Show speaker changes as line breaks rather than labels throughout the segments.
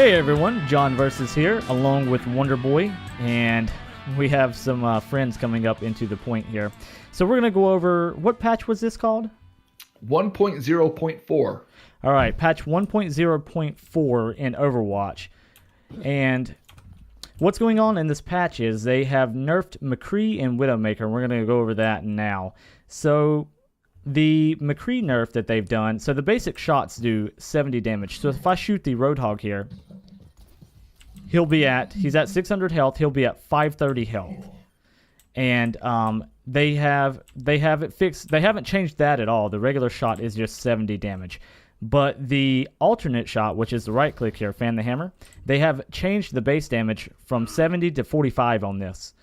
Hey everyone, Johnvs is here, along with Wonderboy, and we have some friends coming up into the point here. So we're going to go over, what patch was this called?
1.0.4.
Alright, patch 1.0.4 in Overwatch. And what's going on in this patch is they have nerfed McCree and Widowmaker, and we're going to go over that now. So the McCree nerf that they've done, so the basic shots do 70 damage. So if I shoot the Roadhog here, he's at 600 health, he'll be at 530 health. And they have it fixed. They haven't changed that at all. The regular shot is just 70 damage. But the alternate shot, which is the right click here, fan the hammer, they have changed the base damage from 70 to 45 on this.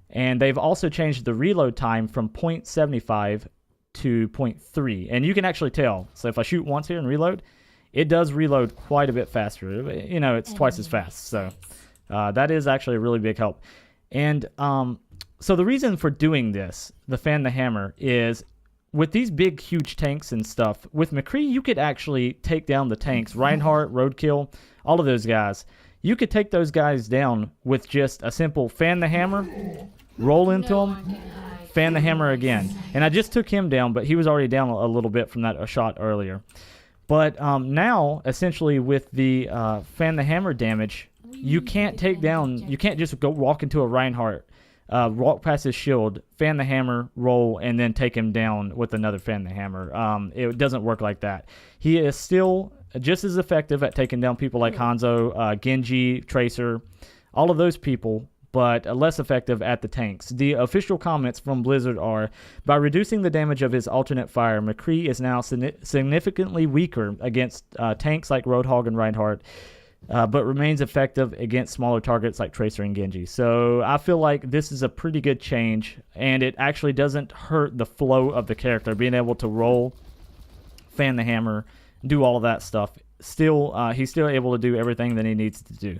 And they've also changed the reload time from 0.75 to 0.3, and you can actually tell. So if I shoot once here and reload, it does reload quite a bit faster. You know, it's twice as fast. So that is actually a really big help. And so the reason for doing this, the fan the hammer, is with these big, huge tanks and stuff, with McCree, you could actually take down the tanks. Reinhardt, Roadkill, all of those guys. You could take those guys down with just a simple fan the hammer, roll into them, fan the hammer again. And I just took him down, but he was already down a little bit from that shot earlier. But now, essentially, with the fan the hammer damage, you can't take down, you can't just go walk into a Reinhardt, walk past his shield, fan the hammer, roll, and then take him down with another fan the hammer. It doesn't work like that. He is still just as effective at taking down people like Hanzo, Genji, Tracer, all of those people, but less effective at the tanks. The official comments from Blizzard are, by reducing the damage of his alternate fire, McCree is now significantly weaker against tanks like Roadhog and Reinhardt, but remains effective against smaller targets like Tracer and Genji. So I feel like this is a pretty good change, and it actually doesn't hurt the flow of the character. Being able to roll, fan the hammer, do all of that stuff. Still, he's still able to do everything that he needs to do.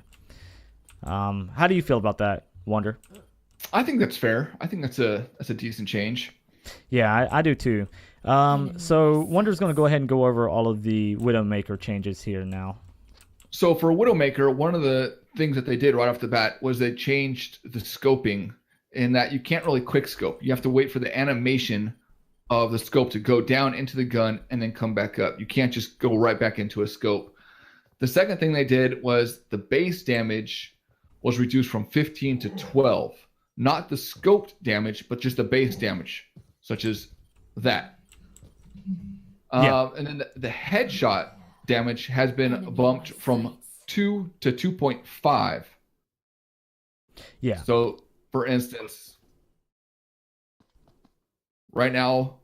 How do you feel about that, Wonder?
I think that's fair. I think that's a decent change.
Yeah, I do too. So Wonder's going to go ahead and go over all of the Widowmaker changes here now.
So for Widowmaker, one of the things that they did right off the bat was they changed the scoping in that you can't really quick scope. You have to wait for the animation of the scope to go down into the gun and then come back up. You can't just go right back into a scope. The second thing they did was the base damage was reduced from 15 to 12. Not the scoped damage, but just the base damage, such as that. And then the headshot damage has been bumped from 2 to 2.5.
Yeah.
So, for instance, right now,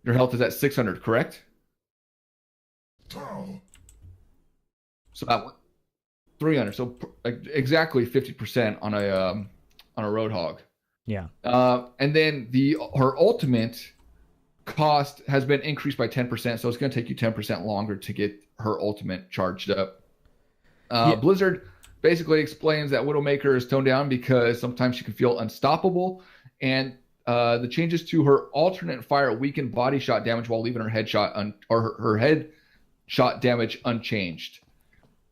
your health is at 600, correct? So about 300. So exactly 50% on a Roadhog.
Yeah.
And then her ultimate cost has been increased by 10%, so it's going to take you 10% longer to get her ultimate charged up. Blizzard basically explains that Widowmaker is toned down because sometimes she can feel unstoppable, and the changes to her alternate fire weaken body shot damage while leaving her headshot her head shot damage unchanged.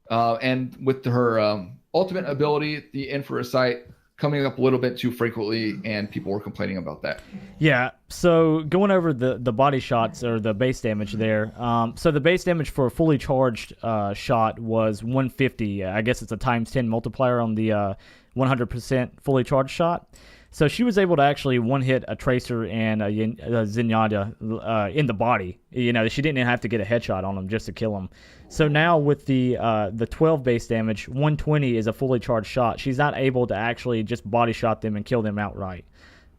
And with her ultimate ability, the infrared sight coming up a little bit too frequently, and people were complaining about that.
Yeah, so going over the body shots or the base damage there. So the base damage for a fully charged shot was 150. I guess it's a times 10 multiplier on the 100% fully charged shot. So she was able to actually one-hit a Tracer and a Zenyatta in the body. You know, she didn't even have to get a headshot on them just to kill them. So now with the 12 base damage, 120 is a fully charged shot. She's not able to actually just body shot them and kill them outright.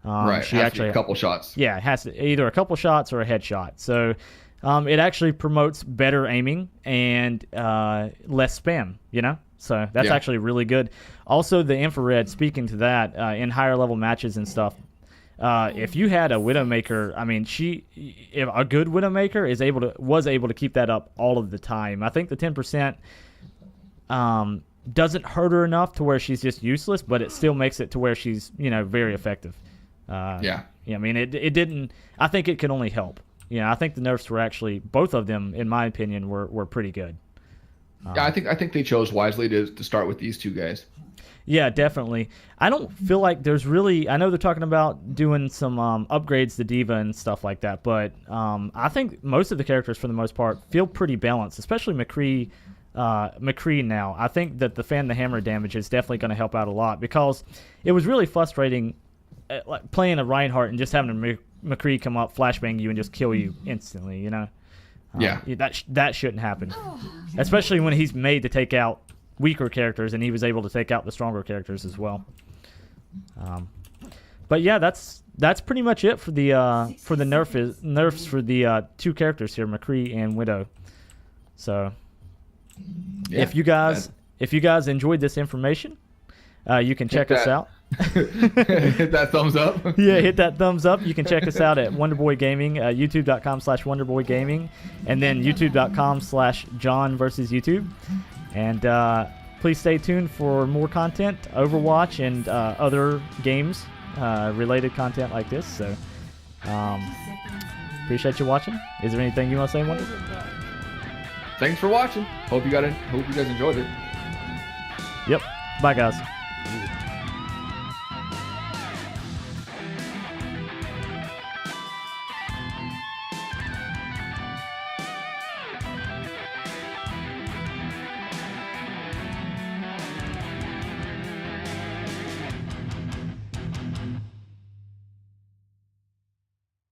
Right,
she
has
actually
to be a couple shots.
Yeah, it has to either a couple shots or a headshot. So it actually promotes better aiming and less spam, you know? So that's actually really good. Also, the infrared, speaking to that, in higher level matches and stuff, if you had a Widowmaker, I mean, if a good Widowmaker was able to keep that up all of the time. I think the 10% doesn't hurt her enough to where she's just useless, but it still makes it to where she's, you know, very effective. Yeah, I mean, it didn't. I think it can only help. You know, I think the nerfs were actually, both of them, in my opinion, were pretty good.
Yeah, I think they chose wisely to start with these two guys.
Yeah, definitely. I don't feel like there's really. I know they're talking about doing some upgrades to Diva and stuff like that, but I think most of the characters, for the most part, feel pretty balanced. Especially McCree. McCree now. I think that the fan the hammer damage is definitely going to help out a lot, because it was really frustrating like playing a Reinhardt and just having a McCree come up, flashbang you, and just kill you instantly. You know.
Yeah.
That shouldn't happen, especially when he's made to take out weaker characters, and he was able to take out the stronger characters as well. But yeah, that's pretty much it for the nerfs for the two characters here, McCree and Widow. So
Yeah,
if you guys enjoyed this information, you can check us out.
Hit that thumbs up.
Yeah, hit that thumbs up. You can check us out at Wonderboy Gaming, youtube.com/Wonderboy Gaming, and then youtube.com/John versus YouTube. And please stay tuned for more content, Overwatch and other games related content like this. So appreciate you watching. Is there anything you want to say, Wonder?
Thanks for watching. Hope you guys enjoyed it.
Yep. Bye, guys.